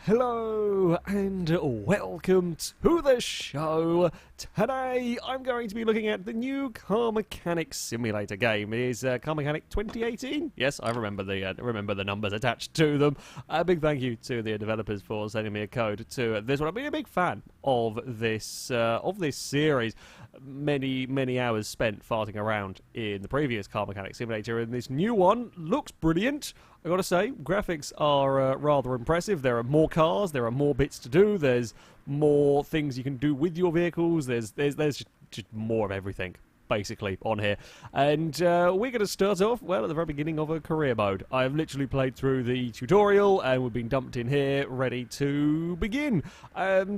Hello and welcome to the show. Today I'm going to be looking at the new Car Mechanic Simulator game. It is Car Mechanic 2018. Yes, I remember the numbers attached to them. A big thank you to the developers for sending me a code to this one. I've been a big fan of this series. Many hours spent farting around in the previous Car Mechanic Simulator, and this new one looks brilliant. I gotta say, graphics are rather impressive. There are more cars, there are more bits to do, there's more things you can do with your vehicles, there's just more of everything, basically, on here. And we're going to start off, well, at the very beginning of a career mode. I've literally played through the tutorial, and we've been dumped in here, ready to begin.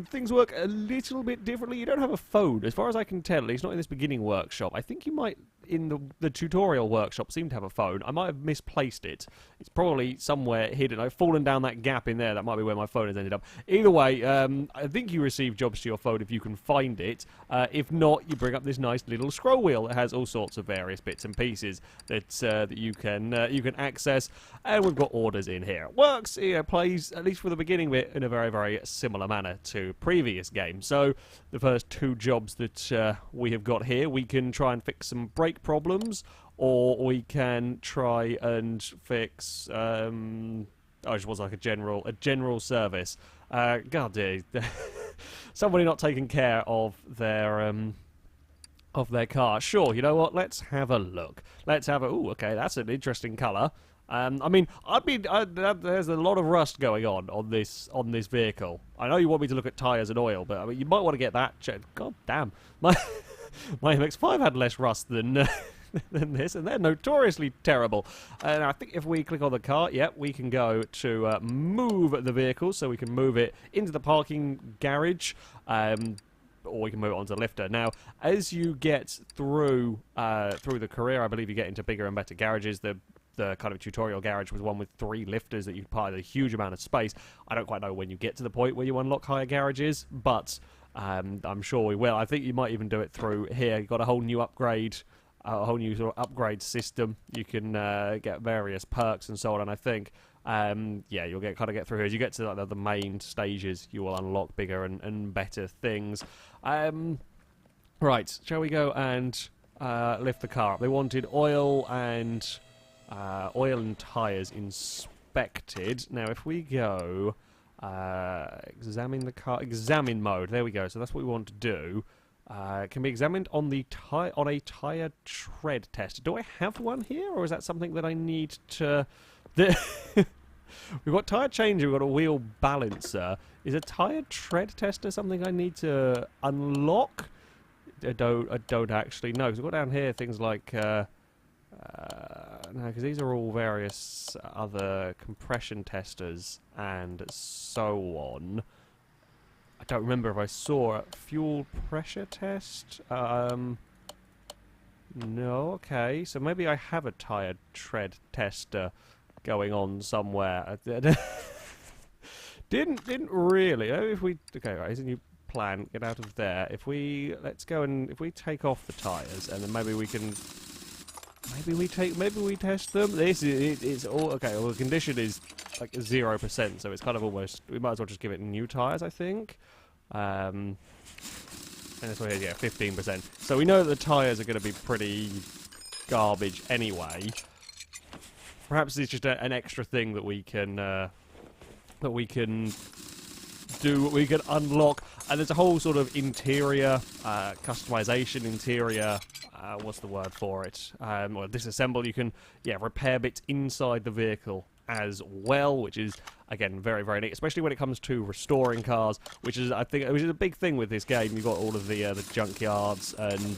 Things work a little bit differently. You don't have a phone, as far as I can tell, at least not in this beginning workshop. I think you might, in the tutorial workshop, seem to have a phone. I might have misplaced it. It's probably somewhere hidden. I've fallen down that gap in there. That might be where my phone has ended up. Either way, I think you receive jobs to your phone if you can find it. If not, you bring up this nice little scroll wheel that has all sorts of various bits and pieces that you can access. And we've got orders in here. It works. It plays, at least for the beginning bit, in a very similar manner to previous games. So the first two jobs that we have got here, we can try and fix some brake problems, or we can try and fix it just was like a general service. God dear, somebody not taking care of their car. Sure, you know what? Let's have a look. Let's have a. Ooh, okay, that's an interesting colour. I mean, there's a lot of rust going on this vehicle. I know you want me to look at tyres and oil, but I mean, you might want to get that checked. God damn, my MX-5 had less rust than than this, and they're notoriously terrible. And I think if we click on the car, we can go to move the vehicle, so we can move it into the parking garage. Or we can move it onto the lifter. Now, as you get through the career, I believe you get into bigger and better garages. The kind of tutorial garage was one with 3 lifters that you pile a huge amount of space. I don't quite know when you get to the point where you unlock higher garages, but I'm sure we will. I think you might even do it through here. You've got a whole new upgrade, a whole new sort of upgrade system. You can get various perks and so on, and I think you'll get through here. As you get to like, the main stages, you will unlock bigger and better things. Right, shall we go and lift the car up? They wanted oil and tyres inspected. Now, if we go examine the car, examine mode. There we go. So that's what we want to do. Can be examined on a tyre tread test. Do I have one here, or is that something that I need to? We've got tyre changer. We've got a wheel balancer. Is a tyre tread tester something I need to unlock? I don't actually know. Because we've got down here things like no, because these are all various other compression testers and so on. I don't remember if I saw a fuel pressure test. No, okay. So maybe I have a tyre tread tester going on somewhere. Didn't really. If we right, here's a new plan. Get out of there. If we take off the tyres, and then maybe we can. Maybe we test them. It's all okay. Well, the condition is like 0%, so it's kind of almost. We might as well just give it new tyres, I think. And this one here, 15%. So we know that the tyres are going to be pretty garbage anyway. Perhaps it's just an extra thing that we can do. We can unlock, and there's a whole sort of interior customization. Interior. What's the word for it? Well, disassemble. You can, repair bits inside the vehicle as well, which is again very neat, especially when it comes to restoring cars, which is a big thing with this game. You've got all of the junkyards and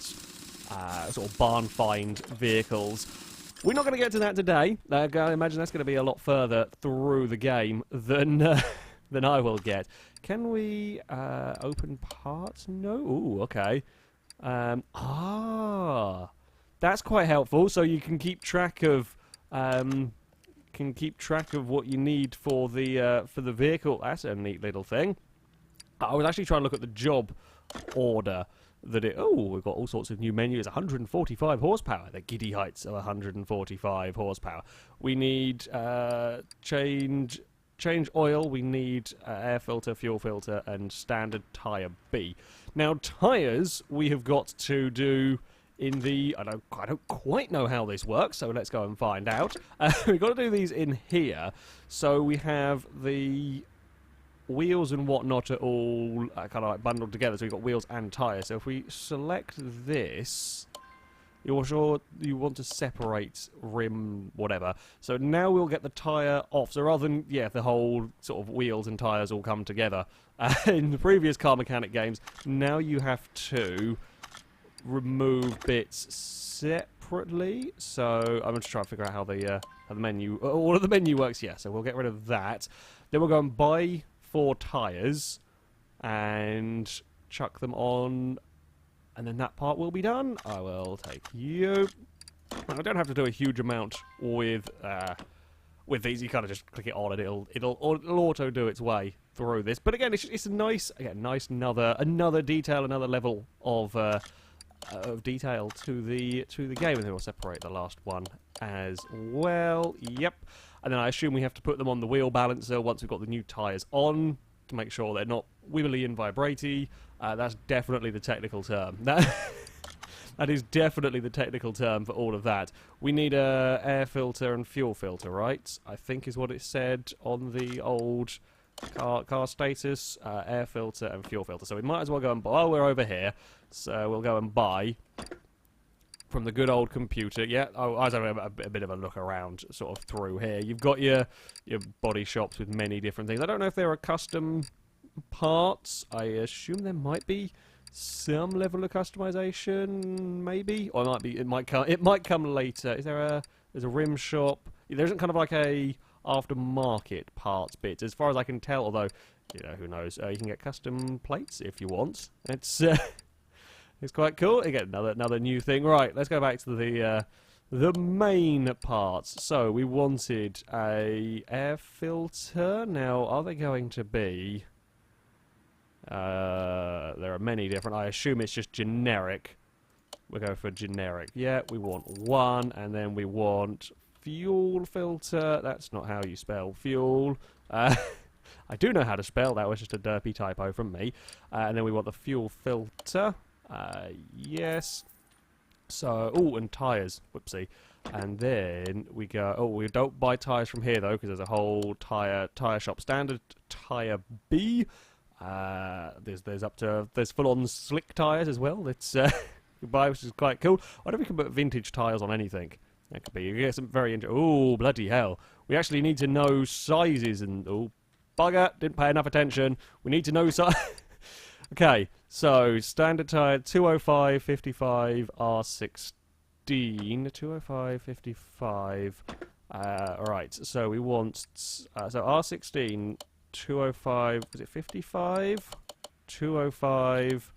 sort of barn find vehicles. We're not going to get to that today. I imagine that's going to be a lot further through the game than I will get. Can we open parts? No. Ooh, okay. That's quite helpful. So you can keep track of what you need for the vehicle. That's a neat little thing. I was actually trying to look at the job order that it. Oh, we've got all sorts of new menus. 145 horsepower. The giddy heights of 145 horsepower. We need change change oil, we need air filter, fuel filter, and standard tyre B. Now, tyres we have got to do in the... I don't quite know how this works, so let's go and find out. We've got to do these in here. So we have the wheels and whatnot are all kind of like bundled together, so we've got wheels and tyres. So if we select this... You're sure you want to separate rim, whatever. So now we'll get the tyre off. So rather than, yeah, the whole sort of wheels and tyres all come together. In the previous car mechanic games, now you have to remove bits separately. So I'm going to try and figure out how the menu, all of the menu works. Yeah, so we'll get rid of that. Then we'll go and buy 4 tyres and chuck them on. And then that part will be done. I will take you. I don't have to do a huge amount with these. You kind of just click it on and it'll auto do its way through this. But again, it's a nice another detail, another level of detail to the game. And then we'll separate the last one as well. Yep. And then I assume we have to put them on the wheel balancer once we've got the new tyres on to make sure they're not wibbly and vibratey. That's definitely the technical term. That is definitely the technical term for all of that. We need a air filter and fuel filter, right? I think is what it said on the old car status. Air filter and fuel filter. So we might as well go and buy. While we're over here, so we'll go and buy from the good old computer. Yeah, I was having a bit of a look around sort of through here. You've got your body shops with many different things. I don't know if there are custom parts. I assume there might be some level of customization, maybe, or it might come later. There's a rim shop. There isn't kind of like a aftermarket parts bit, as far as I can tell. Although, you know, who knows? You can get custom plates if you want. It's quite cool. Again, another new thing. Right, let's go back to the main parts. So we wanted a air filter. Now, are they going to be? There are many different. I assume it's just generic. We'll go for generic. Yeah, we want 1, and then we want fuel filter. That's not how you spell fuel. I do know how to spell. That was just a derpy typo from me. And then we want the fuel filter. Yes. So, and tyres. Whoopsie. And then we go. We don't buy tyres from here though, because there's a whole tyre shop. Standard tyre B. There's full-on slick tyres as well. That's you buy, which is quite cool. I wonder if we can put vintage tyres on anything. That could be. You get some very interesting. Oh, bloody hell! We actually need to know sizes and bugger! Didn't pay enough attention. We need to know size. Okay, so standard tyre 205 55 R16 205 55. Right. So we want so R16. 205, was it 55? 205,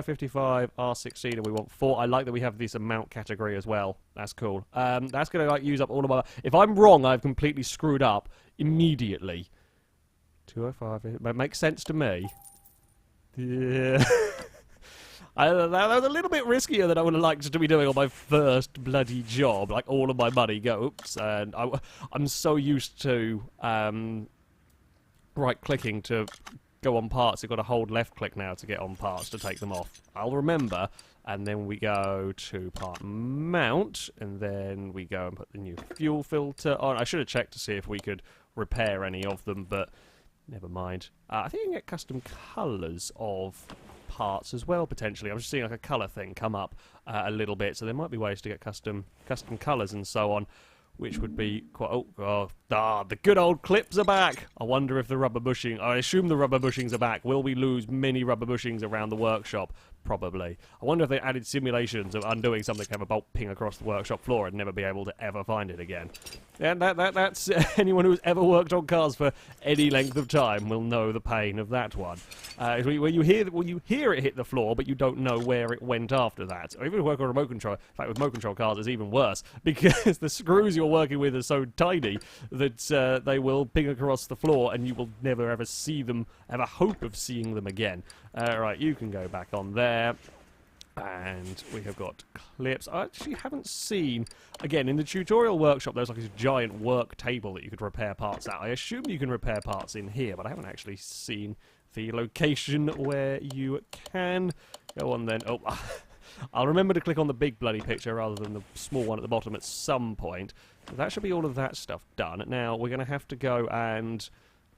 55, R16, and we want 4. I like that we have this amount category as well. That's cool. That's going to like use up all of my... If I'm wrong, I've completely screwed up immediately. 205, that makes sense to me. Yeah. That was a little bit riskier than I would have liked to be doing on my first bloody job. Like, all of my money go, oops, and I'm so used to... right-clicking to go on parts. You've got to hold left-click now to get on parts to take them off. I'll remember. And then we go to part mount, and then we go and put the new fuel filter on. I should have checked to see if we could repair any of them, but never mind. I think you can get custom colours of parts as well, potentially. I'm just seeing like a colour thing come up a little bit, so there might be ways to get custom colours and so on, which would be quite... the good old clips are back! I wonder if the rubber bushing... I assume the rubber bushings are back. Will we lose many rubber bushings around the workshop? Probably. I wonder if they added simulations of undoing something to have a bolt ping across the workshop floor and never be able to ever find it again. And that's anyone who's ever worked on cars for any length of time will know the pain of that one. When you hear it hit the floor, but you don't know where it went after that. Or even work on a remote control. In fact, with remote control cars, it's even worse because the screws you're working with are so tiny that they will ping across the floor, and you will never ever see them, ever hope of seeing them again. Right, you can go back on there. And we have got clips. I actually haven't seen, again, in the tutorial workshop, there's like this giant work table that you could repair parts at. I assume you can repair parts in here, but I haven't actually seen the location where you can. Go on then. Oh, I'll remember to click on the big bloody picture rather than the small one at the bottom at some point. That should be all of that stuff done. Now, we're going to have to go and...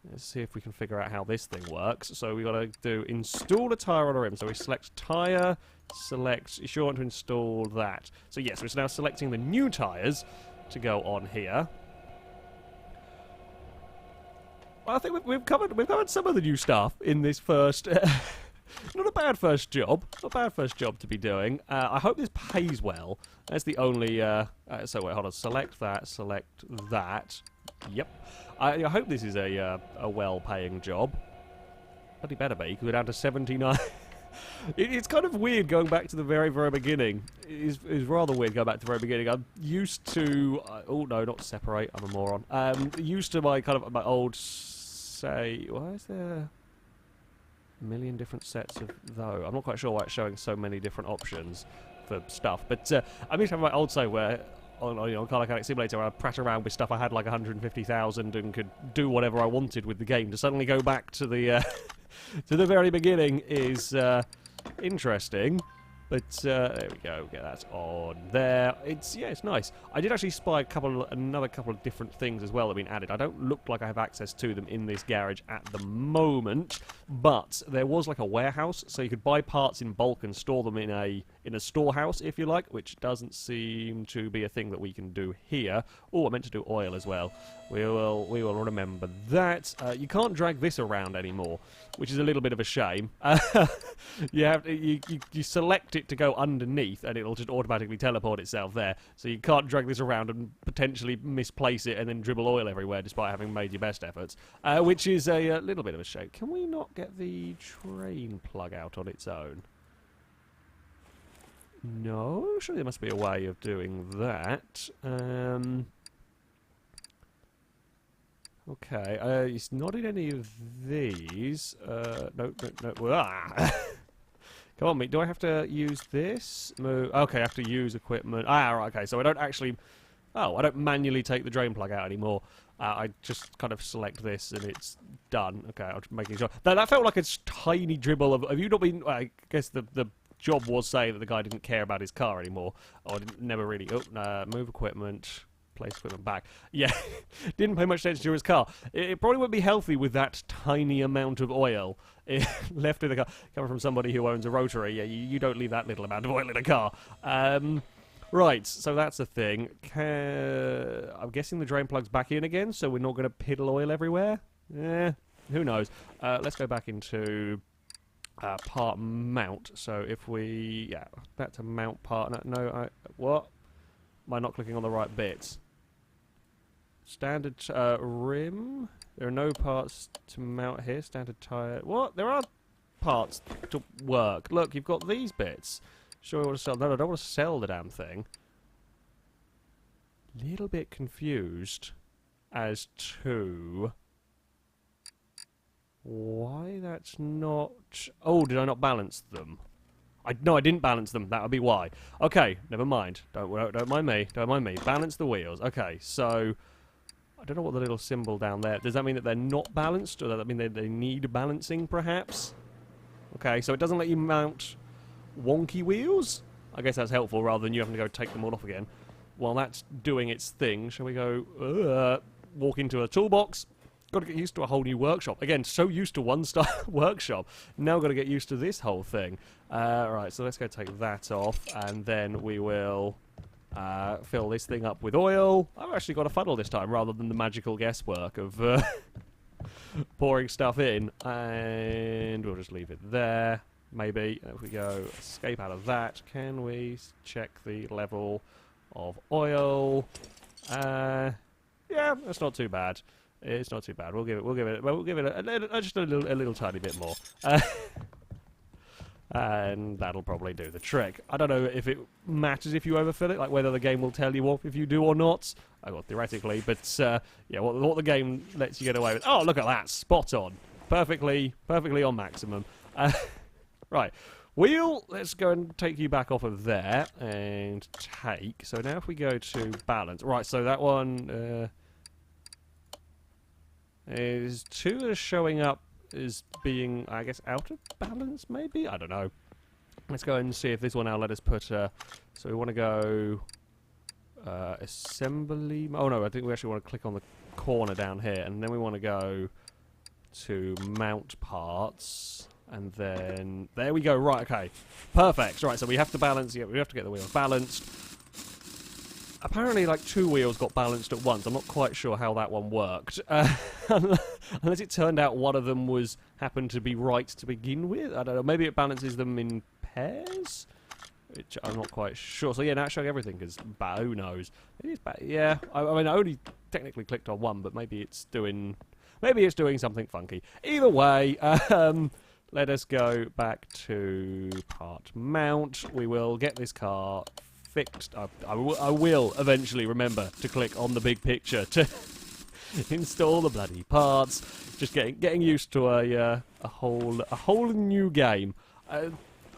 let's see if we can figure out how this thing works. So we've got to do install a tyre on a rim. So we select tyre, select, you sure want to install that. So yes, we're now selecting the new tyres to go on here. Well, I think we've covered some of the new stuff in this first... not a bad first job. Not a bad first job to be doing. I hope this pays well. That's the only... so wait, hold on. Select that, select that. Yep. I hope this is a well-paying job. Bloody better be, because we're down to 79. It's kind of weird going back to the very, very beginning. It's rather weird going back to the very beginning. I'm used to... oh, no, not separate. I'm a moron. Used to my old... say... why is there... a million different sets of though? I'm not quite sure why it's showing so many different options for stuff. But I'm used to have my old save where... on Car Mechanic Simulator, I prat around with stuff I had like 150,000 and could do whatever I wanted with the game. To suddenly go back to the to the very beginning is interesting. But there we go. Get that on there. It's nice. I did actually spy another couple of different things as well that have been added. I don't look like I have access to them in this garage at the moment, but there was like a warehouse, so you could buy parts in bulk and store them in a storehouse, if you like, which doesn't seem to be a thing that we can do here. Oh, I meant to do oil as well. We will remember that. You can't drag this around anymore, which is a little bit of a shame. You select it to go underneath, and it'll just automatically teleport itself there. So you can't drag this around and potentially misplace it and then dribble oil everywhere, despite having made your best efforts, which is a little bit of a shame. Can we not get the train plug out on its own? No, surely there must be a way of doing that. Okay, it's not in any of these. No. Ah. Come on, mate. Do I have to use this? Move. Okay, I have to use equipment. Ah, right, okay. So I don't actually... oh, I don't manually take the drain plug out anymore. I just kind of select this and it's done. Okay, I'm just making sure. That felt like a tiny dribble of... have you not been... I guess the job was saying that the guy didn't care about his car anymore. Or never really... oh, move equipment... place equipment back. Yeah, didn't pay much attention to his car. It probably wouldn't be healthy with that tiny amount of oil left in the car. Coming from somebody who owns a rotary, yeah, you don't leave that little amount of oil in a car. Right, so that's a thing. I'm guessing the drain plug's back in again, so we're not going to piddle oil everywhere? Who knows. Let's go back into part mount. So if we... yeah, back to mount part. No, what? Am I not clicking on the right bits? Standard rim. There are no parts to mount here. Standard tyre. What? There are parts to work. Look, you've got these bits. Sure, I want to sell. No, I don't want to sell the damn thing. Little bit confused as to why that's not. Oh, did I not balance them? No, I didn't balance them. That would be why. Okay, never mind. Don't mind me. Don't mind me. Balance the wheels. Okay, so I don't know what the little symbol down there. Does that mean that they're not balanced, or does that mean they need balancing, perhaps? Okay, so it doesn't let you mount wonky wheels. I guess that's helpful, rather than you having to go take them all off again. While that's doing its thing, shall we go walk into a toolbox? Got to get used to a whole new workshop. Again, so used to one-star workshop. Now got to get used to this whole thing. Right, so let's go take that off, and then we will fill this thing up with oil. I've actually got a funnel this time, rather than the magical guesswork of pouring stuff in. And we'll just leave it there. Maybe, if we go escape out of that, can we check the level of oil? Yeah, that's not too bad. It's not too bad. We'll give it just a little tiny bit more, and that'll probably do the trick. I don't know if it matters if you overfill it, like whether the game will tell you off if you do or not. Well, theoretically, but yeah, what the game lets you get away with. Oh, look at that, spot on, perfectly on maximum. Right, wheel. Let's go and take you back off of there and take. So now if we go to balance. Right, so that one is 2 is showing up as being, I guess, out of balance, maybe? I don't know. Let's go and see if this one now let us put, so we want to go assembly. Oh no, I think we actually want to click on the corner down here, and then we want to go to mount parts, and then there we go. Right, okay, perfect. Right, so we have to balance. Yeah, we have to get the wheels balanced. Apparently, like 2 wheels got balanced at once. I'm not quite sure how that one worked, unless it turned out one of them happened to be right to begin with. I don't know. Maybe it balances them in pairs, which I'm not quite sure. So yeah, now it's showing everything, because who knows? Maybe it's yeah. I mean, I only technically clicked on one, but maybe it's doing something funky. Either way, let us go back to part mount. We will get this car fixed. I will eventually remember to click on the big picture to install the bloody parts. Just getting used to a whole new game.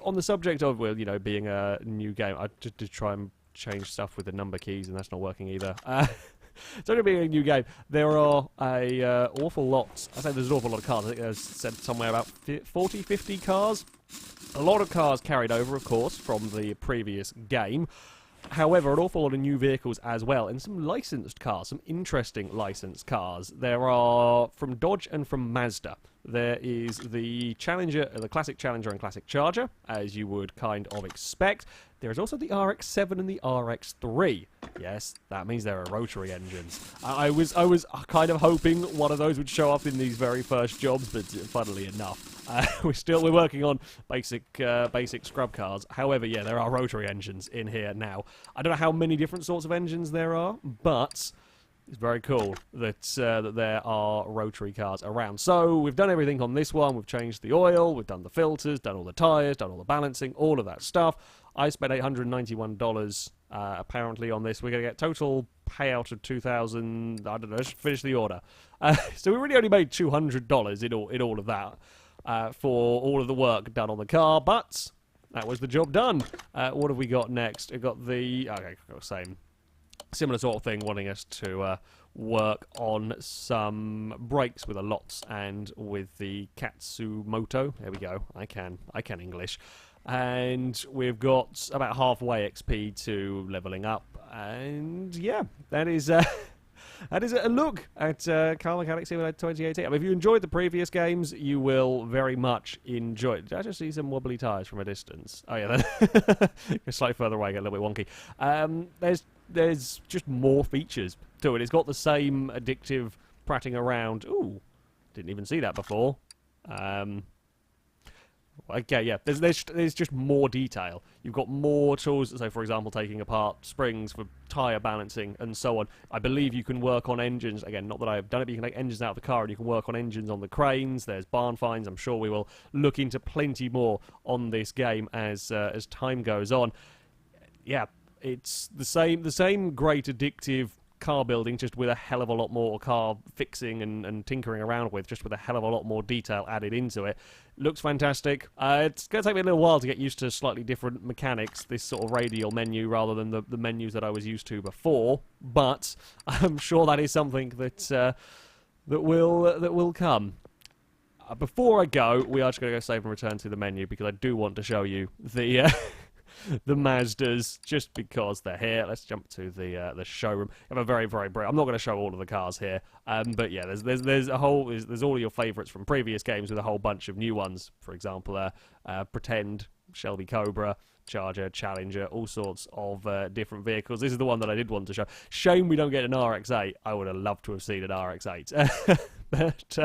On the subject of, well, you know, being a new game, I did try and change stuff with the number keys, and that's not working either. So to being a new game, there are a awful lot. I say there's an awful lot of cars. I think there's said somewhere about 40, 50 cars. A lot of cars carried over, of course, from the previous game. However, an awful lot of new vehicles as well, and some licensed cars, some interesting licensed cars. There are from Dodge and from Mazda. There is the Challenger, the classic Challenger and classic Charger, as you would kind of expect. There is also the RX-7 and the RX-3. Yes, that means there are rotary engines. I was kind of hoping one of those would show up in these very first jobs, but funnily enough, we're working on basic scrub cars. However, yeah, there are rotary engines in here now. I don't know how many different sorts of engines there are, but it's very cool that that there are rotary cars around. So we've done everything on this one. We've changed the oil, we've done the filters, done all the tyres, done all the balancing, all of that stuff. I spent $891 apparently on this. We're going to get total payout of $2,000. I don't know. Let's finish the order. So we really only made $200 in all of that for all of the work done on the car, but that was the job done. What have we got next? We've got the same. Similar sort of thing, wanting us to work on some brakes with a LOTS and with the Katsumoto. There we go. I can English. And we've got about halfway XP to leveling up. And yeah, that is a look at Car Mechanic Simulator 2018. I mean, if you enjoyed the previous games, you will very much enjoy it. Did I just see some wobbly tyres from a distance? Oh yeah, slightly further away, get a little bit wonky. There's just more features to it. It's got the same addictive prattling around. Ooh, didn't even see that before. Okay, yeah, there's just more detail. You've got more tools, so for example, taking apart springs for tyre balancing and so on. I believe you can work on engines, again, not that I've done it, but you can take engines out of the car and you can work on engines on the cranes. There's barn finds. I'm sure we will look into plenty more on this game as time goes on. Yeah, it's the same great addictive car building, just with a hell of a lot more car fixing and tinkering around with, just with a hell of a lot more detail added into it. Looks fantastic. It's going to take me a little while to get used to slightly different mechanics, this sort of radial menu rather than the menus that I was used to before, but I'm sure that is something that will come. Before I go, we are just going to go save and return to the menu, because I do want to show you the the Mazdas, just because they're here. Let's jump to the showroom. I have a very, very brief. I'm not going to show all of the cars here, but yeah, there's all of your favourites from previous games with a whole bunch of new ones. For example, Pretend, Shelby Cobra, Charger, Challenger, all sorts of different vehicles. This is the one that I did want to show. Shame we don't get an RX-8. I would have loved to have seen an RX-8. But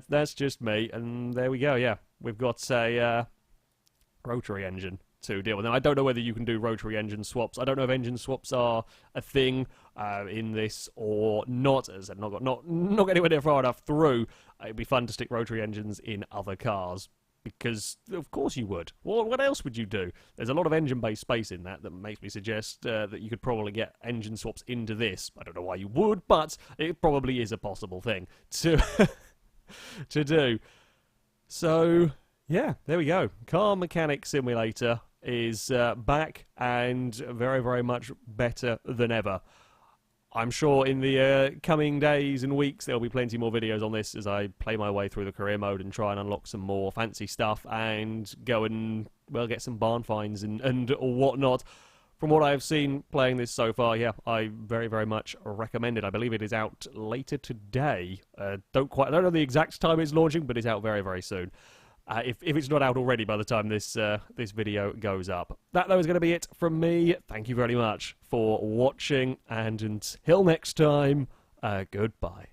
that's just me, and there we go. Yeah, we've got a rotary engine to deal with. Now, I don't know whether you can do rotary engine swaps. I don't know if engine swaps are a thing in this or not. As I said, not getting anywhere near far enough through. It'd be fun to stick rotary engines in other cars, because of course you would. Well, what else would you do? There's a lot of engine-based space in that makes me suggest that you could probably get engine swaps into this. I don't know why you would, but it probably is a possible thing to to do. So Yeah, there we go. Car Mechanic Simulator is back and very, very much better than ever. I'm sure in the coming days and weeks there'll be plenty more videos on this as I play my way through the career mode and try and unlock some more fancy stuff and go and, well, get some barn finds and whatnot. From what I've seen playing this so far, yeah, I very, very much recommend it. I believe it is out later today. I don't know the exact time it's launching, but it's out very, very soon. If it's not out already by the time this video goes up. That, though, is going to be it from me. Thank you very much for watching, and until next time, goodbye.